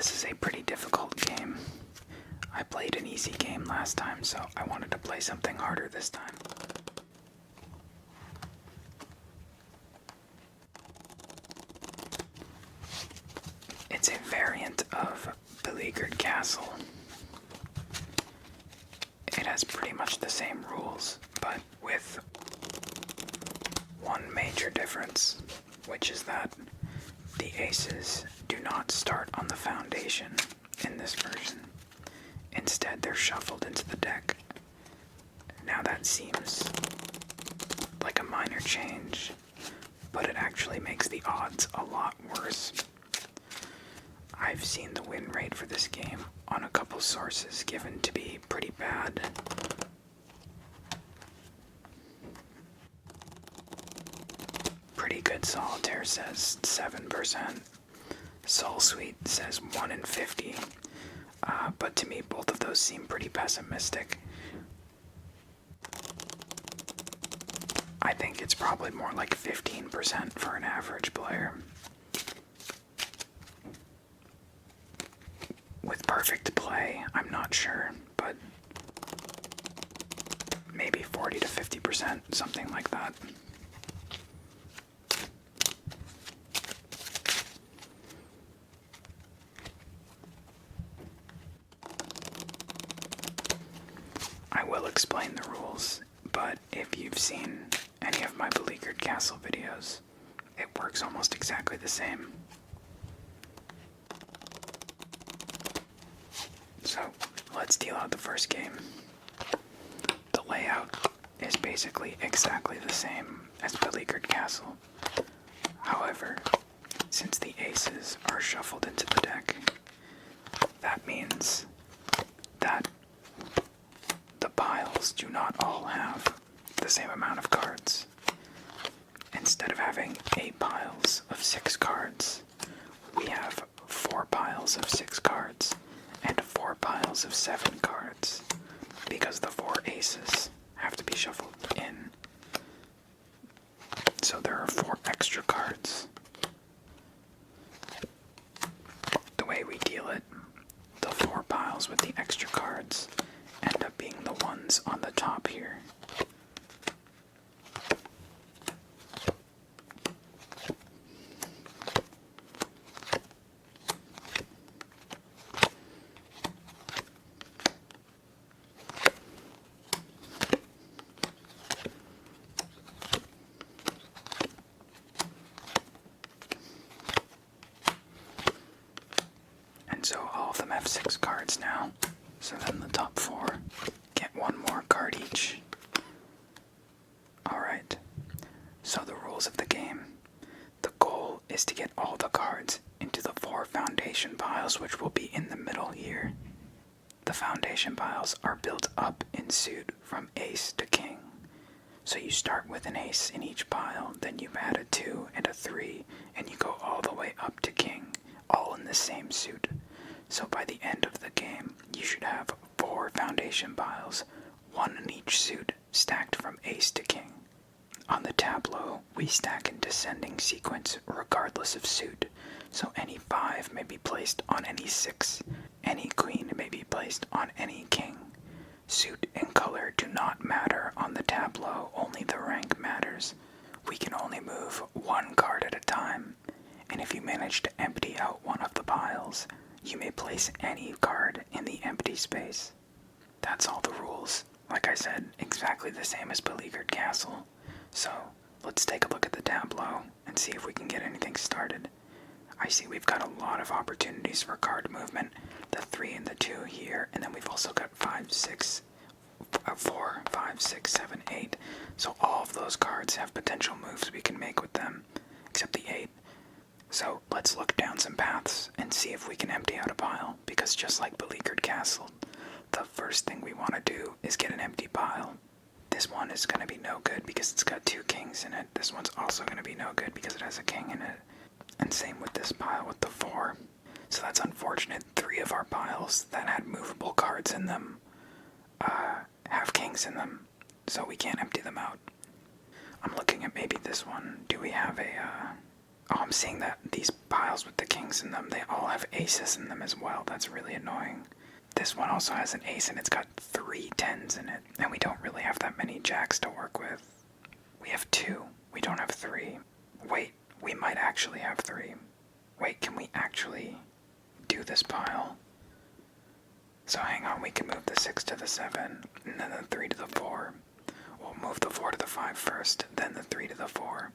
This is a pretty difficult game. I played an easy game last time, so I wanted to play something harder this time. It's a variant of Beleaguered Castle. It has pretty much the same rules, but with one major difference, which is that the aces do not start on the foundation in this version. Instead, they're shuffled into the deck. Now that seems like a minor change, but it actually makes the odds a lot worse. I've seen the win rate for this game on a couple sources given to be pretty bad. Pretty Good Solitaire says 7%. Soul Sweet says 1 in 50. But to me, both of those seem pretty pessimistic. I think it's probably more like 15% for an average player. With perfect play, I'm not sure, but maybe 40 to 50%, something like that. I will explain the rules, but if you've seen any of my Beleaguered Castle videos, it works almost exactly the same. So, let's deal out the first game. The layout is basically exactly the same as Beleaguered Castle. However, since the aces are shuffled into the deck, that means that the piles do not all have the same amount of cards. Instead of having 8 piles of 6 cards, we have 4 piles of 6 cards and 4 piles of 7 cards, because the 4 aces have to be shuffled in. So there are 4 extra cards. The way we deal it, the 4 piles with the extra cards end up being the ones on the top here. And so all of them have 6 cards now. So then the top 4 get 1 more card each. Alright, so the rules of the game. The goal is to get all the cards into the 4 foundation piles, which will be in the middle here. The foundation piles are built up in suit from ace to king. So you start with an ace in each pile, then you add a 2 and a 3, and you go all the way up to king, all in the same suit. So by the end of the game, you should have 4 foundation piles, 1 in each suit, stacked from ace to king. On the tableau, we stack in descending sequence regardless of suit, so any 5 may be placed on any 6, any queen may be placed on any king. Suit and color do not matter on the tableau, only the rank matters. We can only move 1 card at a time, and if you manage to empty out one of the piles, you may place any card in the empty space. That's all the rules. Like I said, exactly the same as Beleaguered Castle. So, let's take a look at the tableau and see if we can get anything started. I see we've got a lot of opportunities for card movement. The 3 and the 2 here, and then we've also got 4, 5, 6, 7, 8. So all of those cards have potential moves we can make with them, except the 8. So let's look down some paths and see if we can empty out a pile, because just like Beleaguered Castle, the first thing we want to do is get an empty pile. This one is going to be no good because it's got 2 kings in it. This one's also going to be no good because it has a king in it. And same with this pile with the 4. So that's unfortunate. 3 of our piles that had movable cards in them have kings in them, so we can't empty them out. I'm looking at maybe this one. Do we have Oh, I'm seeing that these piles with the kings in them, they all have aces in them as well. That's really annoying. This one also has an ace and it's got 3 10s in it. And we don't really have that many jacks to work with. We have 2. We don't have 3. Wait, we might actually have 3. Wait, can we actually do this pile? So hang on, we can move the 6 to the 7, and then the 3 to the 4. We'll move the 4 to the 5 first, then the 3 to the 4.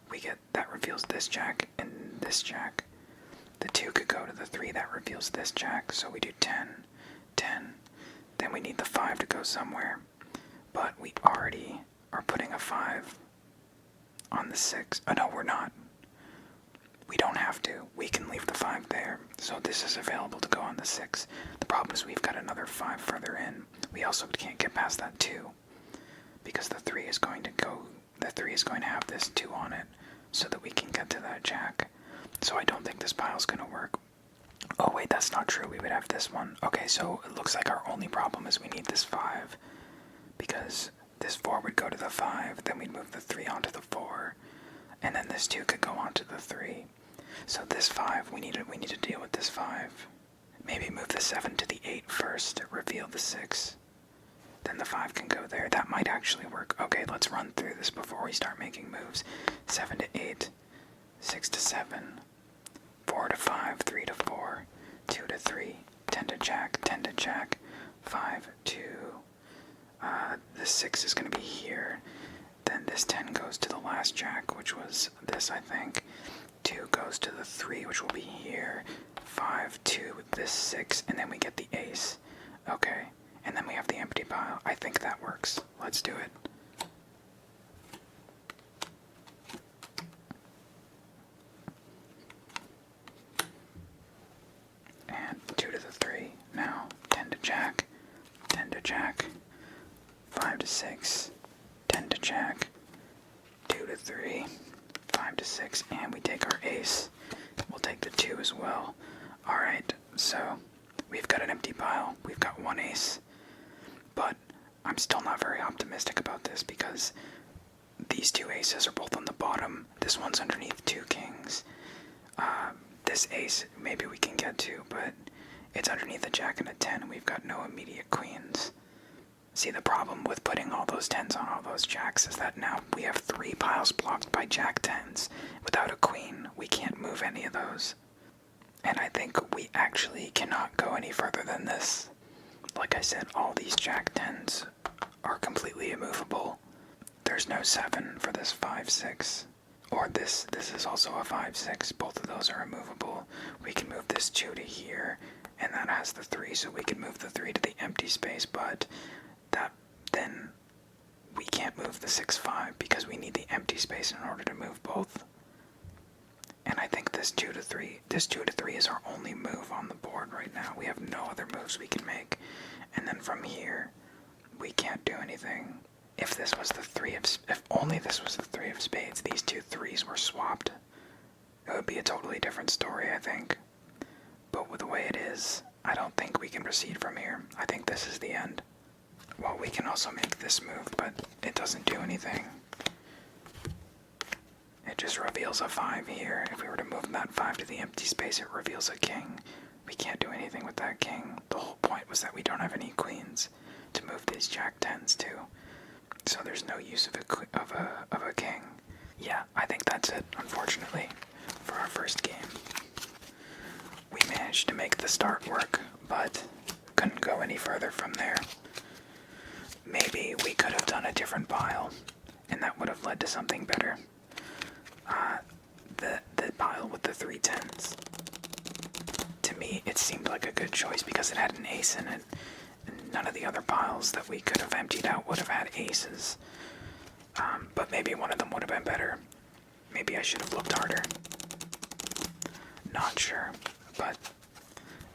We get, that reveals this jack and this jack. The 2 could go to the 3, that reveals this jack, so we do 10, 10. Then we need the 5 to go somewhere, but we already are putting a 5 on the 6. Oh no, we're not. We don't have to. We can leave the 5 there. So this is available to go on the 6. The problem is we've got another 5 further in. We also can't get past that 2. Because the 3 is going to go, the 3 is going to have this 2 on it. So that we can get to that jack. So I don't think this pile's going to work. Oh wait, that's not true. We would have this one. Okay, so it looks like our only problem is we need this 5. Because this 4 would go to the 5. Then we'd move the 3 onto the 4. And then this 2 could go onto the 3. So this 5, we need to deal with this 5. Maybe move the 7 to the 8 first, reveal the 6. Then the 5 can go there. That might actually work. Okay, let's run through this before we start making moves. 7 to 8, 6 to 7, 4 to 5, 3 to 4, 2 to 3, 10 to jack, 10 to jack, 5 to... the 6 is going to be here. Then this 10 goes to the last jack, which was this, I think. 2 goes to the 3, which will be here. 5 to this 6, and then we get the ace. Okay, and then we have the empty pile. I think that works. Let's do it. And 2 to the 3. Now, 10 to jack, 10 to jack, 5 to 6, 10 to jack, 2 to 3, 5 to 6, and we take our ace. We'll take the 2 as well. Alright, so we've got an empty pile. We've got 1 ace. But I'm still not very optimistic about this because these 2 aces are both on the bottom. This one's underneath 2 kings. This ace maybe we can get to, but it's underneath a jack and a 10, and we've got no immediate queens. See, the problem with putting all those 10s on all those jacks is that now we have 3 piles blocked by jack 10s. Without a queen, we can't move any of those. And I think we actually cannot go any further than this. Like I said, all these jack 10s are completely immovable. There's no 7 for this 5-6. Or this is also a 5-6. Both of those are immovable. We can move this 2 to here, and that has the 3, so we can move the 3 to the empty space, but then we can't move the 6-5 because we need the empty space in order to move both. And I think this 2 to 3 is our only move on the board right now. We have no other moves we can make. And then from here, we can't do anything. If this was the 3 of, if only this was the 3 of spades, these 2 3s were swapped, it would be a totally different story, I think. But with the way it is, I don't think we can proceed from here. I think this is the end. Well, we can also make this move, but it doesn't do anything. It just reveals a 5 here. If we were to move that 5 to the empty space, it reveals a king. We can't do anything with that king. The whole point was that we don't have any queens to move these jack 10s to. So there's no use of a king. Yeah, I think that's it, unfortunately, for our first game. We managed to make the start work, but couldn't go any further from there. Maybe we could have done a different pile, and that would have led to something better. The pile with the 3 10s. To me, it seemed like a good choice because it had an ace in it. And none of the other piles that we could have emptied out would have had aces. But maybe one of them would have been better. Maybe I should have looked harder. Not sure, but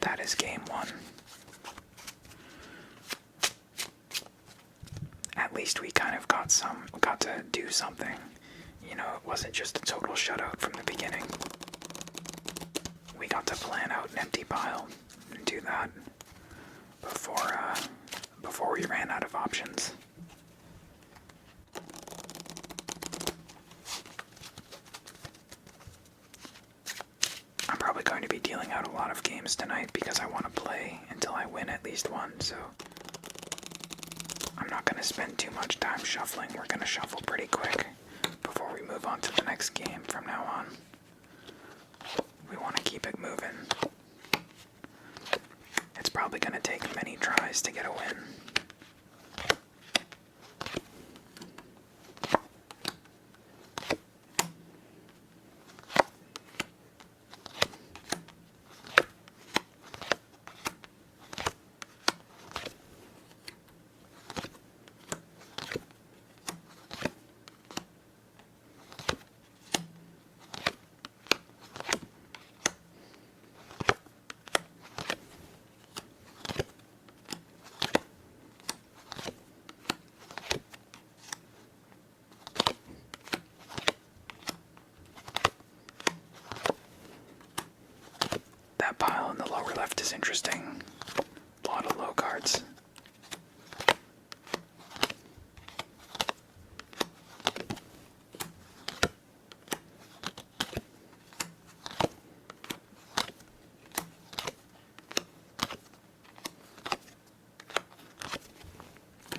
that is game 1. At least we kind of got to do something. You know, it wasn't just a total shutout from the beginning. We got to plan out an empty pile and do that before we ran out of options. be dealing out a lot of games tonight because I want to play until I win at least one, so I'm not going to spend too much time shuffling. We're going to shuffle pretty quick before we move on to the next game from now on. We want to keep it moving. It's probably going to take many tries to get a win. That pile in the lower left is interesting. A lot of low cards.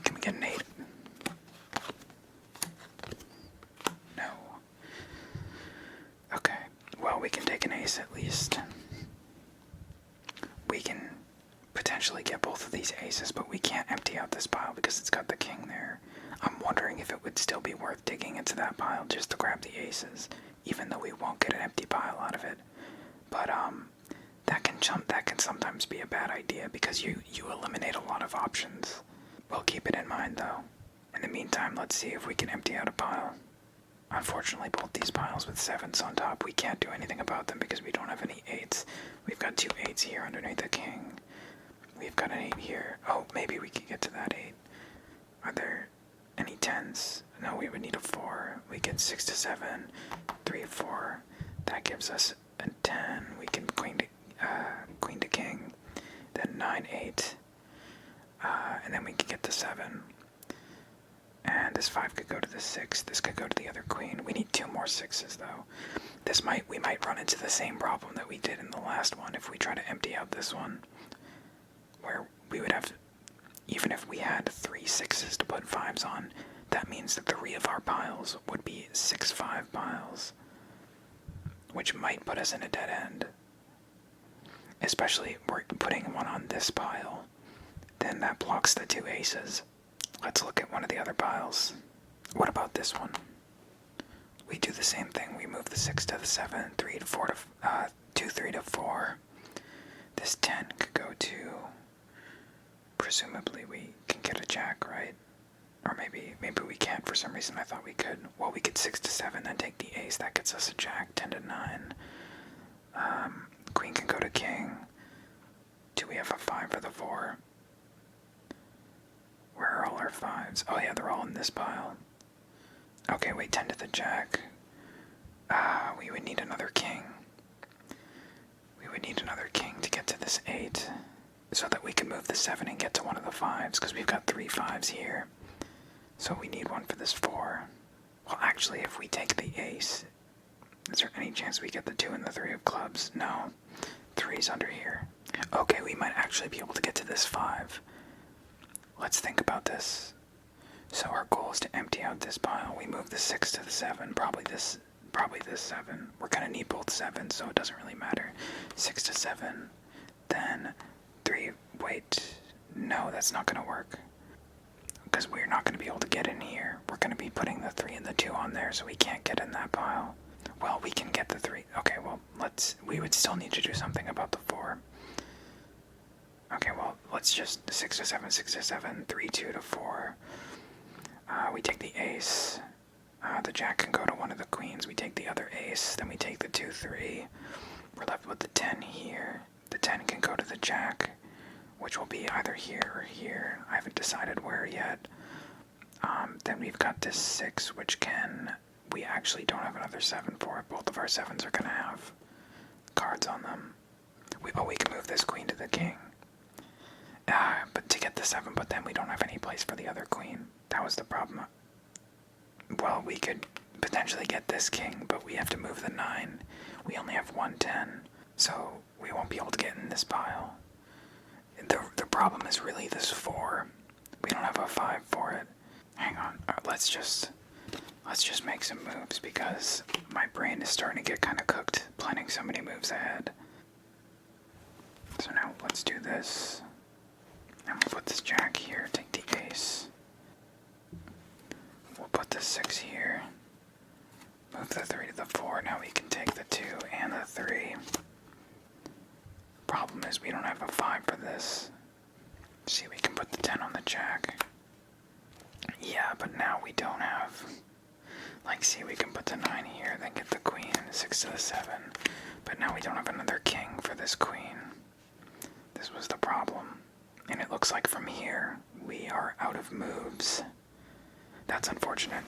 Can we get an 8? No. Okay, well, we can take an ace at least. We can potentially get both of these aces, but we can't empty out this pile because it's got the king there. I'm wondering if it would still be worth digging into that pile just to grab the aces, even though we won't get an empty pile out of it. But that can sometimes be a bad idea because you eliminate a lot of options. We'll keep it in mind though. In the meantime, let's see if we can empty out a pile. Unfortunately, both these piles with 7s on top, we can't do anything about them because we don't have any 8s. We've got 2 8s here underneath the king. We've got an 8 here. Oh, maybe we can get to that 8. Are there any 10s? No, we would need a 4. We get 6 to 7, 3, 4. That gives us a 10. We can queen to king. Then 9, 8. And then we can get the 7. And this 5 could go to the 6. This could go to the other queen. We need 2 more 6s though. We might run into the same problem that we did in the last one if we try to empty out this one. Where we would have, even if we had 3 6s to put 5s on, that means that 3 of our piles would be 6-5 piles. Which might put us in a dead end. Especially if we're putting one on this pile. Then that blocks the 2 aces. Let's look at one of the other piles. What about this one? We do the same thing. We move the 6 to the 7, 3 to 4 to 2, 3 to 4. This 10 could go to. Presumably we can get a jack, right? Or maybe we can't for some reason. I thought we could. Well, we get 6 to 7, then take the ace. That gets us a jack. 10 to 9. Queen can go to king. Do we have a 5 for the 4? Where are all our 5s? Oh yeah, they're all in this pile. Okay, wait, 10 to the jack. We would need another king. We would need another king to get to this 8. So that we can move the 7 and get to one of the 5s, because we've got 3 5s here. So we need one for this 4. Well, actually, if we take the ace, is there any chance we get the 2 and the 3 of clubs? No. 3's under here. Okay, we might actually be able to get to this 5. Let's think about this. So our goal is to empty out this pile. We move the 6 to the 7, probably this 7. We're gonna need both 7s, so it doesn't really matter. 6 to 7, then 3, wait, no, that's not gonna work. Because we're not gonna be able to get in here. We're gonna be putting the 3 and the 2 on there, so we can't get in that pile. Well, we can get the 3. Okay, well, we would still need to do something about the 4. Okay, well, let's just 6 to 7, 6 to 7, 3, 2 to 4. We take the ace. The jack can go to one of the queens. We take the other ace. Then we take the 2, 3. We're left with the 10 here. The 10 can go to the jack, which will be either here or here. I haven't decided where yet. Then we've got this 6, which we actually don't have another 7 for it. Both of our 7s are going to have cards on them. We can move this queen to the king. But to get the 7, but then we don't have any place for the other queen. That was the problem. Well, we could potentially get this king, but we have to move the 9. We only have one 10. So we won't be able to get in this pile. The problem is really this 4. We don't have a 5 for it. Hang on, let's just make some moves because my brain is starting to get kind of cooked planning so many moves ahead. So now let's do this. And we'll put this jack here, take the ace. We'll put the 6 here. Move the 3 to the 4. Now we can take the 2 and the 3. Problem is we don't have a 5 for this. See, we can put the 10 on the jack. Yeah, but now we don't have... Like, see, we can put the 9 here, then get the queen, 6 to the 7. But now we don't have another king for this queen. This was the problem. And it looks like from here, we are out of moves. That's unfortunate.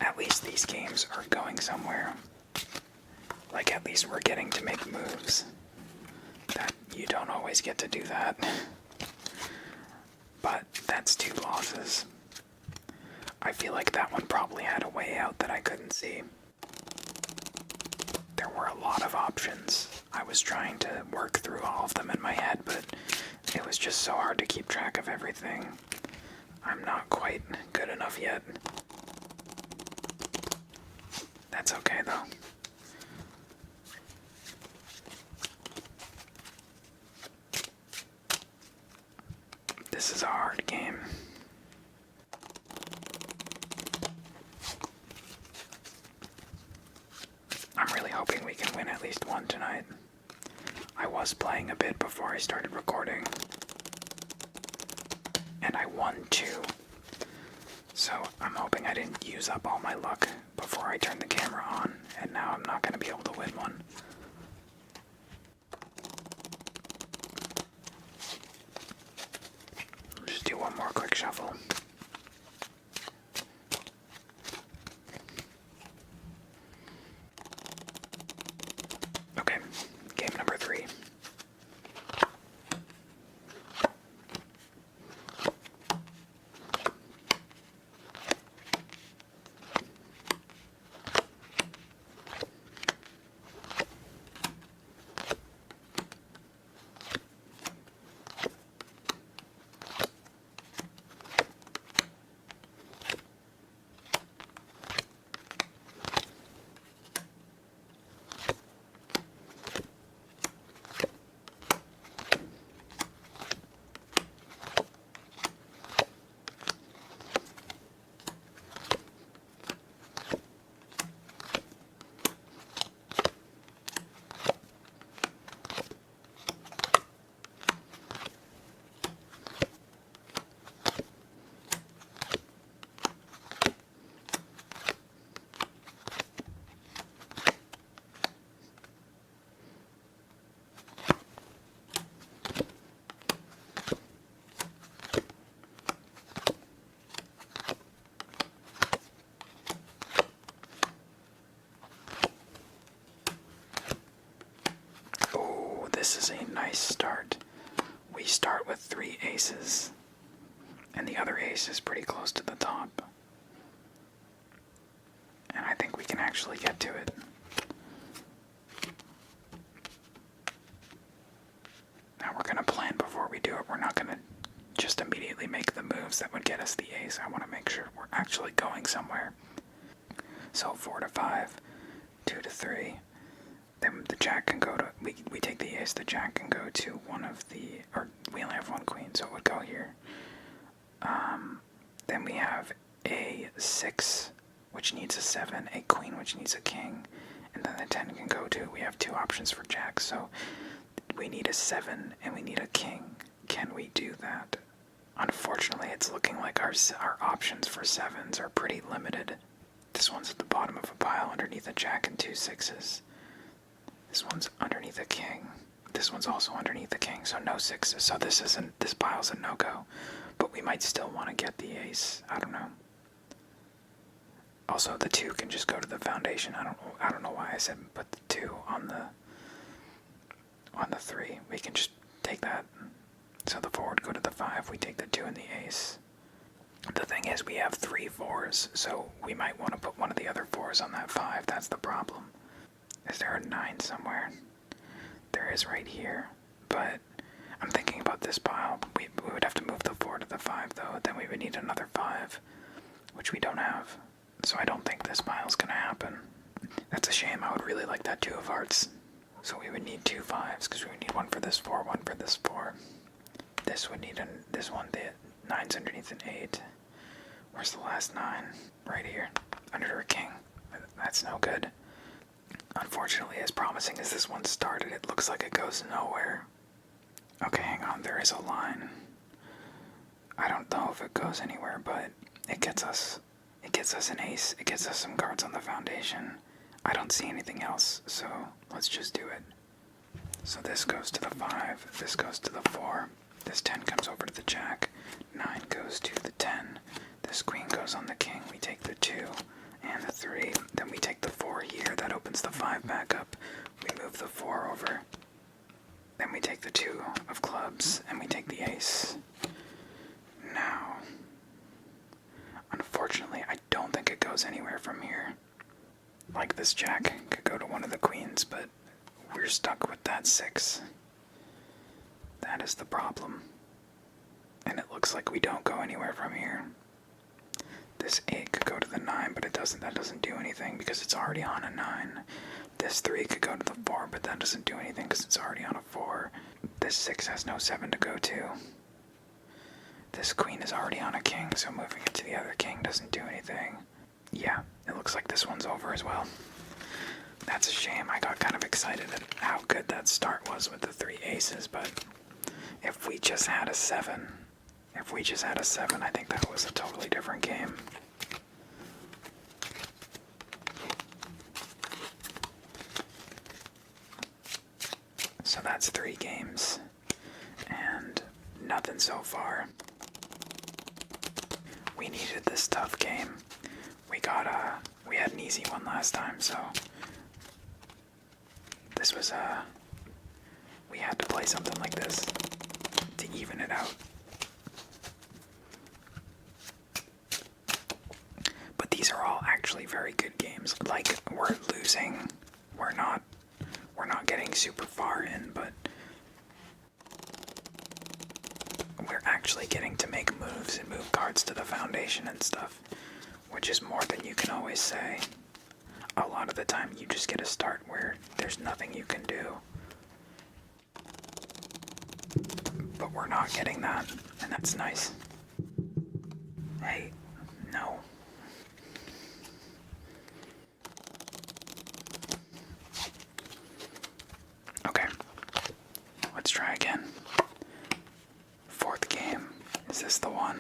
At least these games are going somewhere. Like, at least we're getting to make moves. That you don't always get to do that. But that's 2 losses. I feel like that one probably had a way out that I couldn't see. There were a lot of options. I was trying to work through all of them in my head, but it was just so hard to keep track of everything. I'm not quite good enough yet. That's okay, though. This is a hard game. I'm really hoping we can win at least one tonight. I was playing a bit before I started recording, and I won 2. So I'm hoping I didn't use up all my luck before I turned the camera on, and now I'm not going to be able to win one. Just do one more quick shuffle. Okay, game number 3. This is a nice start. We start with 3 aces, and the other ace is pretty close to the top. And I think we can actually get to it. Now we're going to plan before we do it. We're not going to just immediately make the moves that would get us the ace. I want to make sure we're actually going somewhere. So 4 to 5, 2 to 3. Then the jack can go to, we take the ace, the jack can go to one of the, or we only have 1 queen, so it would go here. Then we have a 6, which needs a 7, a queen, which needs a king, and then the 10 can go to, we have 2 options for jacks, so we need a 7 and we need a king. Can we do that? Unfortunately, it's looking like our options for 7s are pretty limited. This one's at the bottom of a pile underneath a jack and 2 6s. This one's underneath a king. This one's also underneath the king, so no 6s. So this pile's a no-go. But we might still want to get the ace. I don't know. Also, the 2 can just go to the foundation. I don't know why I said put the 2 on the 3. We can just take that. So the 4 would go to the 5. We take the 2 and the ace. The thing is, we have 3 4s, so we might want to put one of the other 4s on that 5. That's the problem. Is there a 9 somewhere? There is right here, but I'm thinking about this pile. We would have to move the 4 to the 5 though, then we would need another 5, which we don't have. So I don't think this pile's gonna happen. That's a shame. I would really like that 2 of hearts. So we would need 2 5s, because we would need 1 for this 4, 1 for this 4. This would need this one, the 9's underneath an 8. Where's the last 9? Right here, under a king. That's no good. Unfortunately, as promising as this one started, it looks like it goes nowhere. Okay, hang on, there is a line. I don't know if it goes anywhere, but it gets us an ace. It gets us some cards on the foundation. I don't see anything else, so let's just do it. So this goes to the 5, this goes to the 4, this 10 comes over to the jack, 9 goes to the 10, this queen goes on the king, we take the 2 and the 3, then we take the 4 here, that opens the 5 back up, we move the 4 over, then we take the 2 of clubs, and we take the ace. Now, unfortunately, I don't think it goes anywhere from here. Like this jack could go to one of the queens, but we're stuck with that 6. That is the problem. And it looks like we don't go anywhere from here. This 8 could go to the 9, but that doesn't do anything because it's already on a 9. This 3 could go to the 4, but that doesn't do anything because it's already on a 4. This 6 has no 7 to go to. This queen is already on a king, so moving it to the other king doesn't do anything. Yeah, it looks like this one's over as well. That's a shame. I got kind of excited at how good that start was with the 3 aces, but if we just had a 7, I think that was a totally different game. So that's 3 games, and nothing so far. We needed this tough game. We had an easy one last time, so this was we had to play something like this to even it out. But these are all actually very good games. Like, we're losing, we're not getting super far in, but we're actually getting to make moves and move cards to the foundation and stuff, which is more than you can always say. A lot of the time you just get a start where there's nothing you can do. But we're not getting that, and that's nice. Hey, no. Okay, let's try again. 4th game. Is this the one?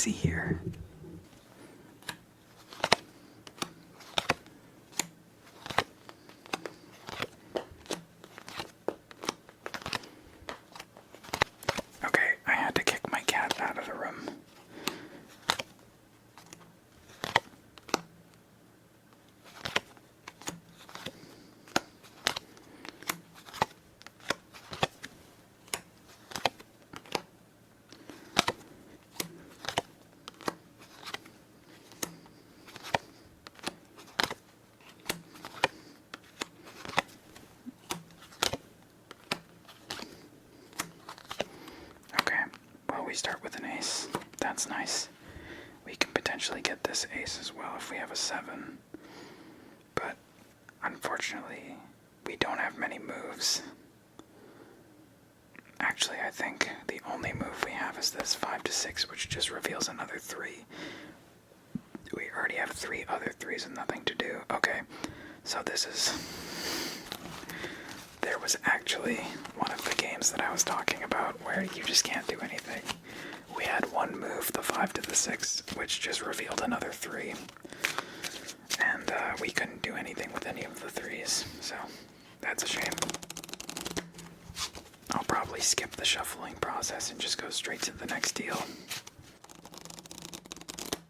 Here. Okay, I had to kick my cat out of the room. We start with an ace. That's nice. We can potentially get this ace as well if we have a 7. But unfortunately, we don't have many moves. Actually, I think the only move we have is this 5 to 6, which just reveals another 3. We already have 3 other 3s and nothing to do. Okay, so this is... There was actually one of the games that I was talking about where you just can't do anything. We had one move, the 5 to the 6, which just revealed another 3. And we couldn't do anything with any of the 3s, so that's a shame. I'll probably skip the shuffling process and just go straight to the next deal.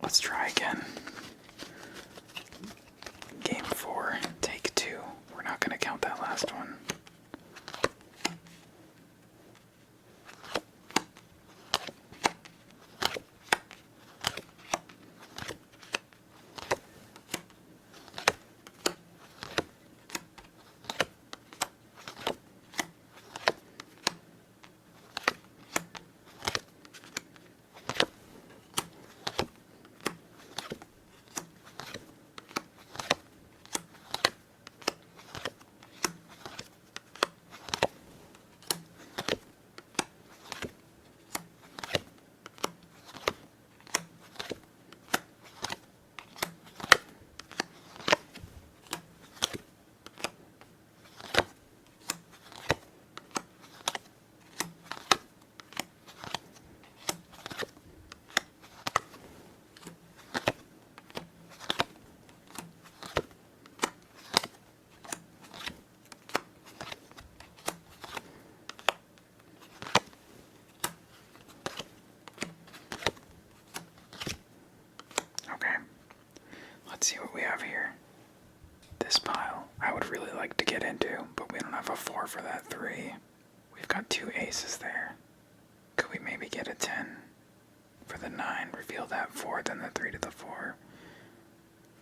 Let's try again. Game 4, take 2. We're not going to count that last one. Let's see what we have here. This pile I would really like to get into, but we don't have a 4 for that 3. We've got 2 aces there. Could we maybe get a 10 for the 9, reveal that 4, then the 3 to the 4.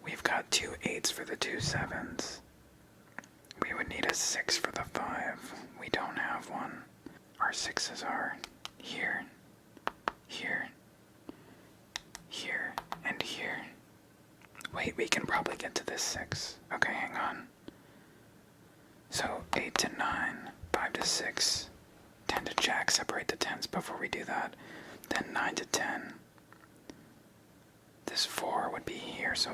We've got 2 8s for the 2 7s. We would need a 6 for the 5. We don't have one. Our 6s are here, here, here, and here. Wait, we can probably get to this 6. Okay, hang on. So 8 to 9, 5 to 6, 10 to jack, separate the 10s before we do that. Then 9 to 10. This 4 would be here, so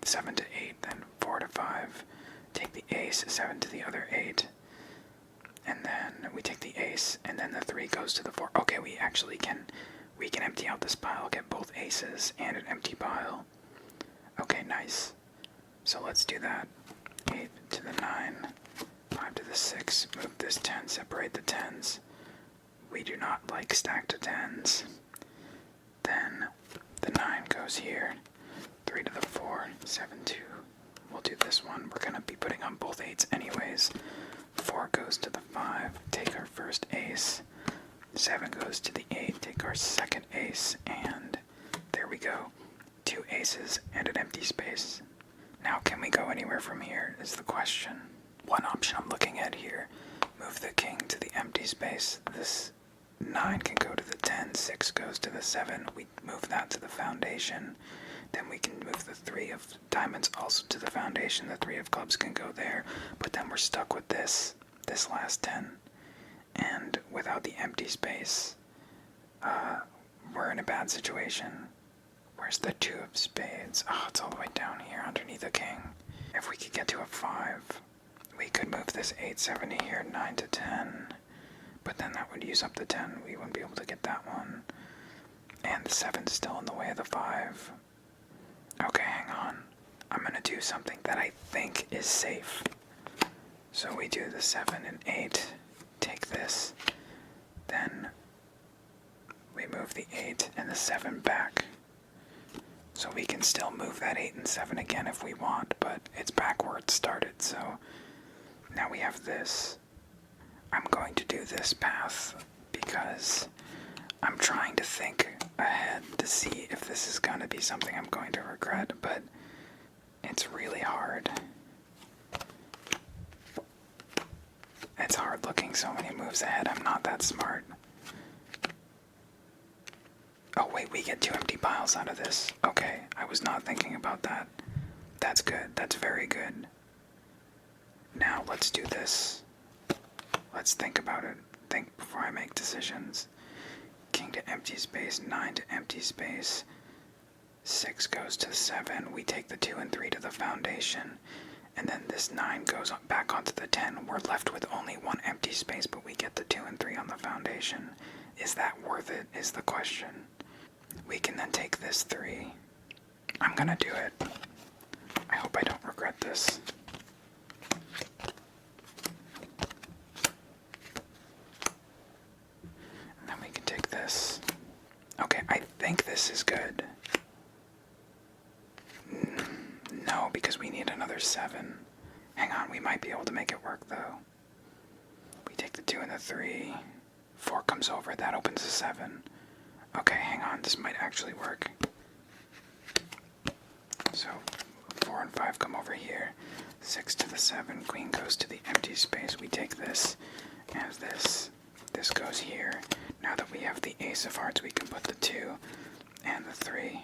7 to 8, then 4 to 5. Take the ace, 7 to the other 8. And then we take the ace, and then the 3 goes to the 4. Okay, we can empty out this pile, get both aces and an empty pile. Okay, nice. So let's do that. 8 to the 9, 5 to the 6, move this 10, separate the 10s. We do not like stacked 10s. Then the 9 goes here, 3 to the 4, 7, 2. We'll do this one. We're going to be putting on both 8s anyways. 4 goes to the 5, take our first ace. 7 goes to the 8, take our second ace, and there we go. 2 aces and an empty space. Now can we go anywhere from here is the question. One option I'm looking at here, move the king to the empty space. This 9 can go to the 10, 6 goes to the 7, we move that to the foundation. Then we can move the 3 of diamonds also to the foundation, the 3 of clubs can go there, but then we're stuck with this last 10. And without the empty space, we're in a bad situation. Where's the 2 of spades? Oh, it's all the way down here underneath the king. If we could get to a 5, we could move this 8, 7 to here, 9 to 10. But then that would use up the 10. We wouldn't be able to get that one. And the 7's still in the way of the 5. Okay, hang on. I'm going to do something that I think is safe. So we do the 7 and 8. Take this, then we move the 8 and the 7 back. So we can still move that 8 and 7 again if we want, but it's back where it started, so now we have this. I'm going to do this path because I'm trying to think ahead to see if this is going to be something I'm going to regret, but it's really hard. It's hard looking so many moves ahead. I'm not that smart. Oh wait, we get 2 empty piles out of this. Okay, I was not thinking about that. That's good. That's very good. Now let's do this. Let's think about it. Think before I make decisions. King to empty space, 9 to empty space. 6 goes to 7. We take the 2 and 3 to the foundation. And then this 9 goes back onto the 10. We're left with only 1 empty space, but we get the 2 and 3 on the foundation. Is that worth it, is the question. We can then take this 3 I'm gonna do it. I hope I don't regret this. And then we can take this. Okay, I think this is good. No, because we need another 7. Hang on, we might be able to make it work though. We take the 2 and the 3. 4 comes over, that opens a 7. Okay, hang on, this might actually work. So 4 and 5 come over here. 6 to the 7, queen goes to the empty space. We take this and this. This goes here. Now that we have the ace of hearts, we can put the 2 and the 3.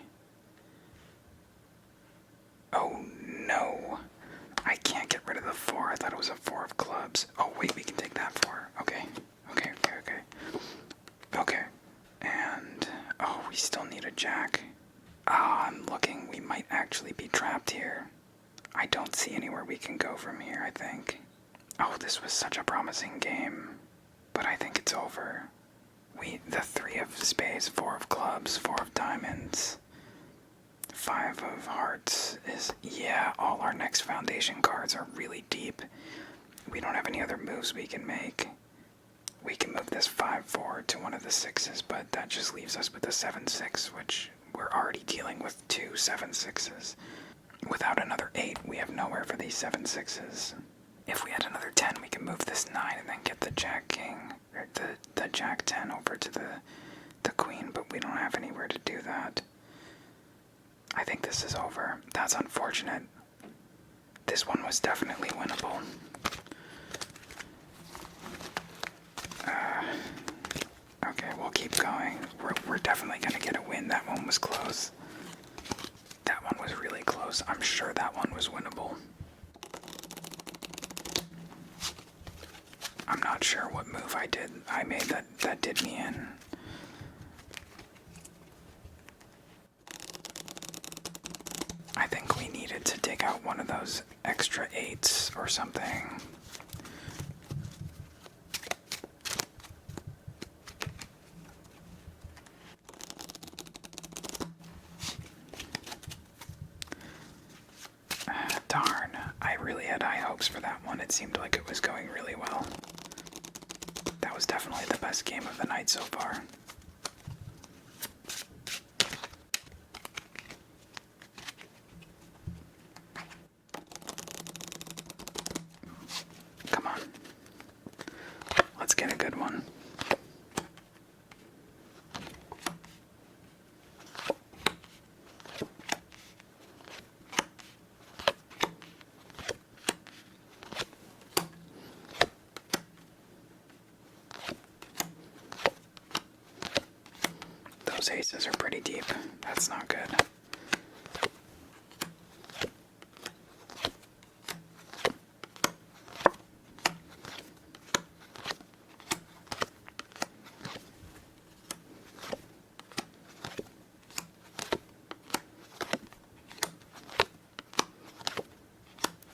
Oh no! I can't get rid of the 4. I thought it was a 4 of clubs. Oh wait, we can take that 4. Okay. Okay. And, oh, we still need a jack. I'm looking. We might actually be trapped here. I don't see anywhere we can go from here, I think. Oh, this was such a promising game. But I think it's over. The 3 of spades, 4 of clubs, 4 of diamonds, 5 of hearts is, yeah, all our next foundation cards are really deep. We don't have any other moves we can make. We can move this 5-4 to one of the 6s, but that just leaves us with a 7-6, which we're already dealing with 2 7-6s. Without another 8, we have nowhere for these 7-6s. If we had another 10, we can move this 9 and then get the jack king, or the jack 10 over to the queen, but we don't have anywhere to do that. I think this is over. That's unfortunate. This one was definitely winnable. Okay, we'll keep going. We're definitely gonna get a win. That one was close. That one was really close. I'm sure that one was winnable. I'm not sure what move I made that did me in. I think we needed to take out one of those extra 8s or something. Darn, I really had high hopes for that one. It seemed like it was going really well. That was definitely the best game of the night so far. Come on. Let's get a good one. Those aces are pretty deep. That's not good.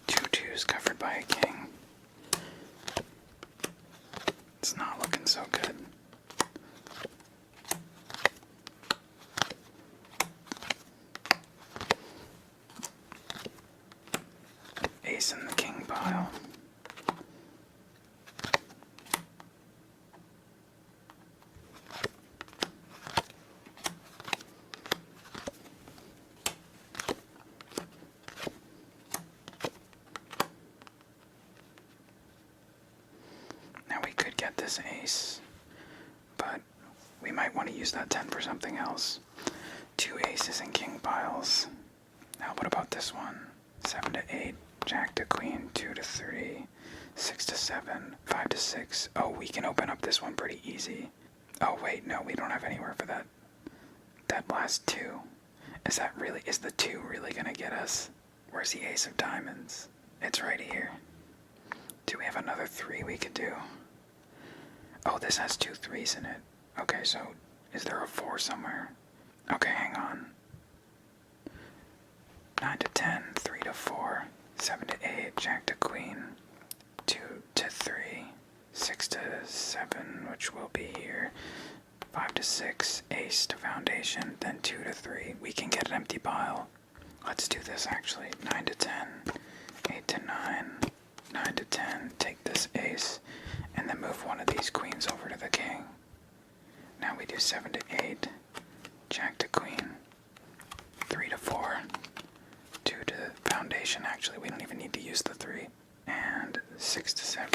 Two twos covered by a king. It's not looking so good. Ace in the king pile. Now we could get this ace, but we might want to use that 10 for something else. 2 aces and king piles. Now what about this one? 7 to 8, jack to queen, 2 to 3, 6 to 7, 5 to 6. Oh, we can open up this one pretty easy. Oh wait, no, we don't have anywhere for that. That last 2. Is the 2 really gonna get us? Where's the ace of diamonds? It's right here. Do we have another 3 we could do? Oh, this has 2 3s in it. Okay, so is there a 4 somewhere? Okay, hang on. 9 to 10, 3 to 4, 7 to 8, jack to queen, 2 to 3, 6 to 7, which will be here, 5 to 6, ace to foundation, then 2 to 3. We can get an empty pile. Let's do this actually. 9 to 10, 8 to 9, 9 to 10. Take this ace, and then move one of these queens over to the king. Now we do 7 to 8, jack to queen, 3 to 4, 2 to foundation. Actually, we don't even need to use the 3. And 6 to 7,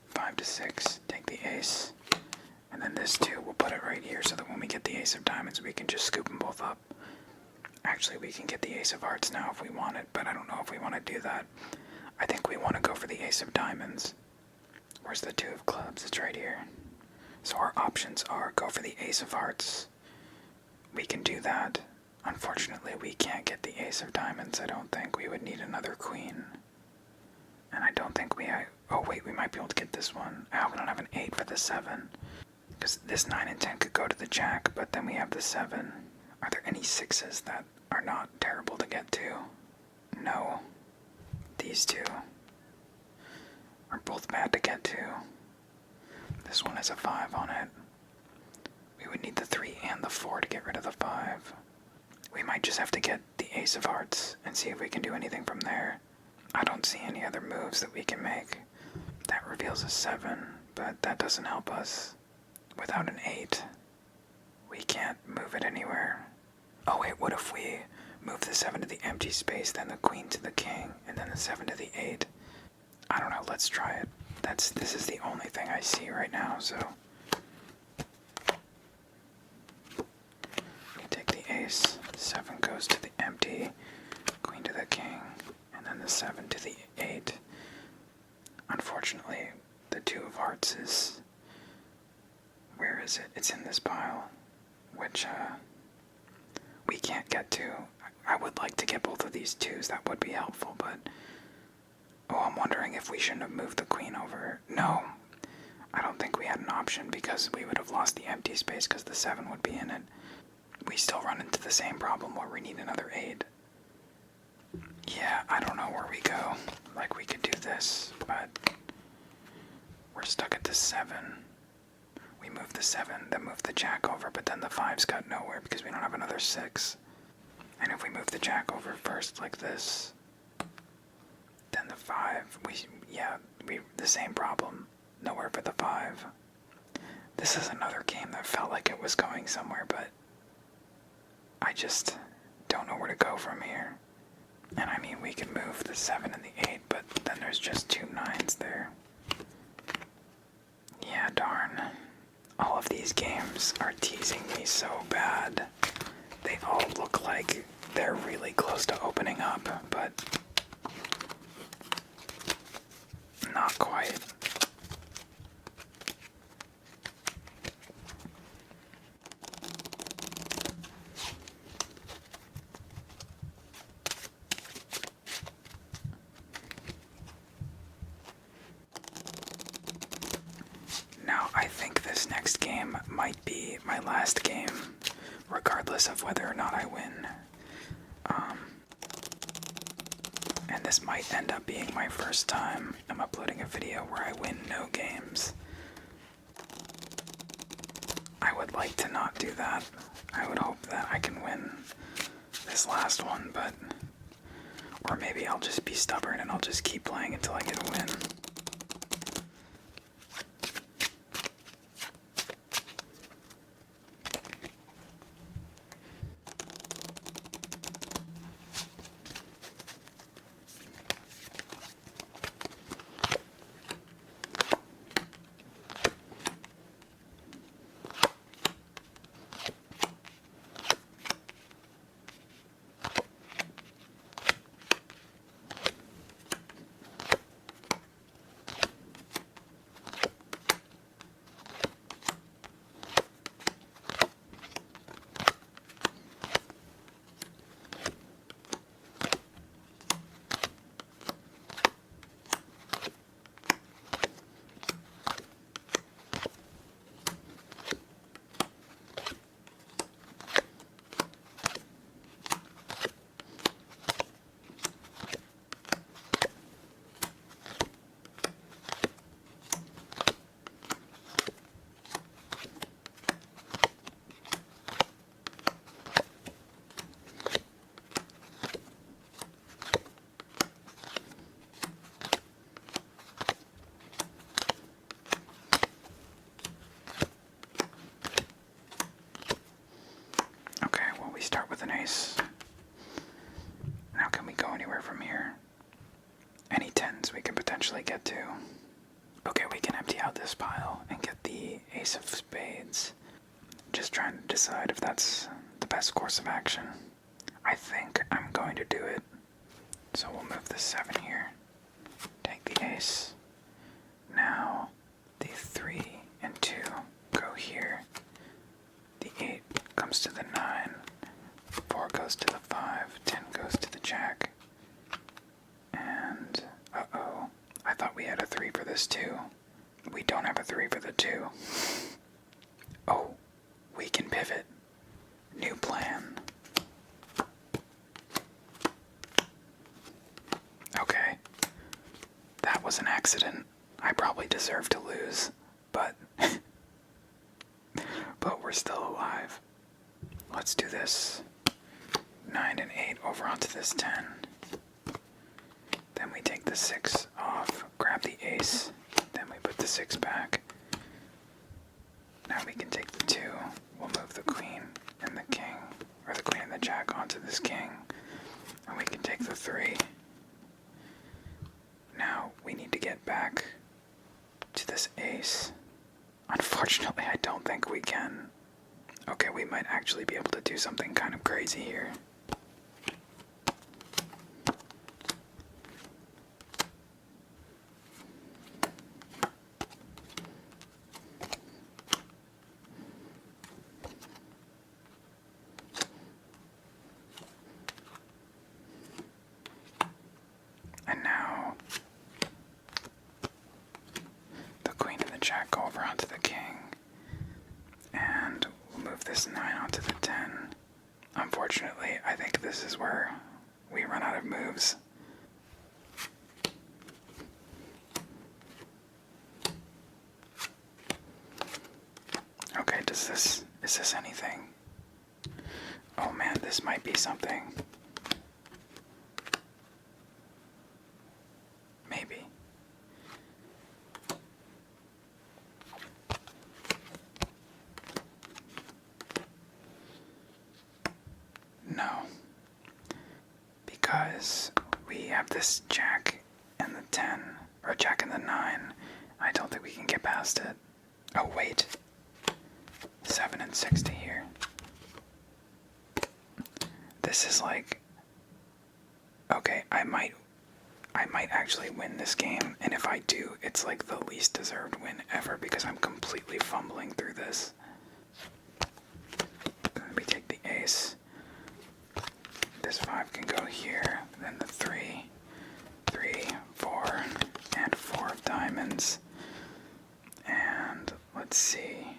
5 to 6, take the ace. And then this 2, we'll put it right here so that when we get the ace of diamonds, we can just scoop them both up. Actually, we can get the ace of hearts now if we want it, but I don't know if we want to do that. I think we want to go for the ace of diamonds. Where's the 2 of clubs? It's right here. So our options are go for the ace of hearts. We can do that. Unfortunately, we can't get the ace of diamonds. I don't think. We would need another queen. And I don't think oh wait, we might be able to get this one. We don't have an 8 for the 7. Because this 9 and 10 could go to the jack, but then we have the 7. Are there any 6s that are not terrible to get to? No. These 2 are both bad to get to. This one has a 5 on it. We would need the 3 and the 4 to get rid of the 5. We might just have to get the ace of hearts and see if we can do anything from there. I don't see any other moves that we can make. That reveals a 7, but that doesn't help us. Without an 8, we can't move it anywhere. Oh wait, what if we move the 7 to the empty space, then the queen to the king, and then the 7 to the 8? I don't know, let's try it. This is the only thing I see right now, so. We take the ace, 7 goes to the empty, queen to the king, and then the 7 to the 8. Unfortunately, the 2 of hearts is... Where is it? It's in this pile, which we can't get to. I would like to get both of these 2s, that would be helpful, but... Oh, I'm wondering if we shouldn't have moved the queen over. No, I don't think we had an option because we would have lost the empty space because the 7 would be in it. We still run into the same problem where we need another 8. Yeah, I don't know where we go. Like, we could do this, but we're stuck at the 7. We move the 7, then move the jack over, but then the 5's got nowhere because we don't have another 6. And if we move the jack over first like this, then the 5, the same problem. Nowhere for the 5. This is another game that felt like it was going somewhere, but I just don't know where to go from here. And I mean, we can move the 7 and the 8, but then there's just 2 9s there. Yeah, darn. All of these games are teasing me so bad. They all look like they're really close to opening up, but not quite. Now, I think this next game might be my last game, regardless of whether or not I win. And this might end up being my first time I'm uploading a video where I win no games. I would like to not do that. I would hope that I can win this last one, but... Or maybe I'll just be stubborn and I'll just keep playing until I get a win. Nice. Now can we go anywhere from here? Any 10s we can potentially get to. Okay, we can empty out this pile and get the ace of spades. Just trying to decide if that's the best course of action. I think I'm going to do it. So we'll move the 7 here. Take the ace. Now, the 3 and 2 go here. The 8 comes to the 9. 4 goes to the 5. 10 goes to the jack. And, uh-oh. I thought we had a 3 for this too. We don't have a 3 for the 2. Oh, we can pivot. New plan. Okay. That was an accident. I probably deserve to lose, but but we're still alive. Let's do this. 9 and 8 over onto this 10. Then we take the 6 off, grab the ace, then we put the 6 back. Now we can take the 2, we'll move the queen and the king, or the queen and the jack onto this king, and we can take the 3. Now we need to get back to this ace. Unfortunately, I don't think we can. Okay, we might actually be able to do something kind of crazy here. And now the queen and the jack go over onto the king. And we'll move this 9 onto the 10. Unfortunately, I think this is where we run out of moves. Okay, is this anything? Oh man, this might be something. Maybe. No. Because we have this jack and the 10, or jack and the 9. I don't think we can get past it. Oh wait. 7 and 6 to here. This is like... Okay, I might actually win this game, and if I do, it's like the least deserved win ever because I'm completely fumbling through this. We take the ace. This 5 can go here, then the 3, 4, and 4 of diamonds. And let's see,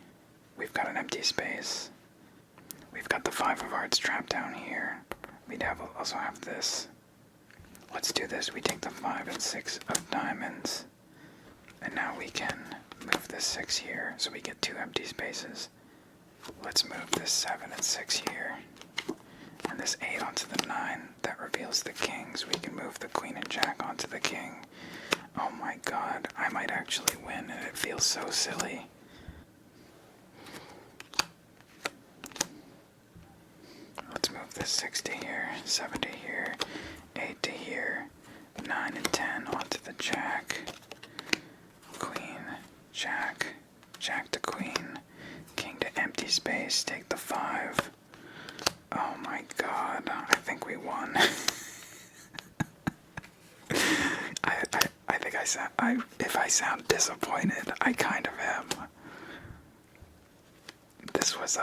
we've got an empty space. We've got the 5 of hearts trapped down here. We'd also have this. Let's do this. We take the 5 and 6 of diamonds. And now we can move this 6 here, so we get 2 empty spaces. Let's move this 7 and 6 here. And this 8 onto the 9. That reveals the kings. We can move the queen and jack onto the king. Oh my god, I might actually win, and it feels so silly. Let's move this 6 to here, 7 to here, 8 to here, 9 and 10 onto the jack, queen, jack, jack to queen, king to empty space, take the 5. Oh my god, I think we won. I think if I sound disappointed, I kind of am. This was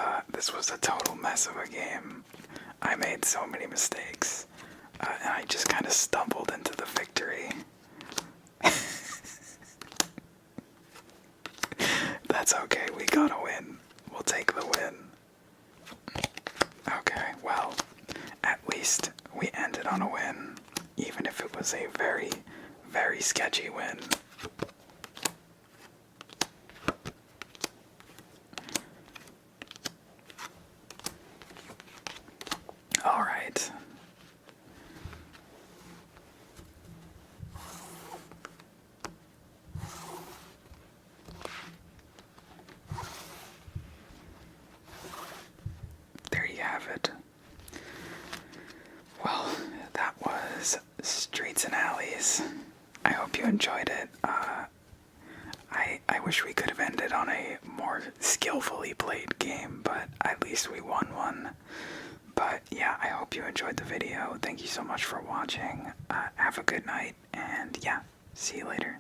a total mess of a game. I made so many mistakes, and I just kind of stumbled into the victory. That's okay, we got a win. We'll take the win. Okay, well, at least we ended on a win, even if it was a very, very sketchy win. Alright. There you have it. was Streets and Alleys. I hope you enjoyed it. I wish we could have ended on a more skillfully played game, but at least we won one. But yeah, I hope you enjoyed the video. Thank you so much for watching. Have a good night, and yeah, see you later.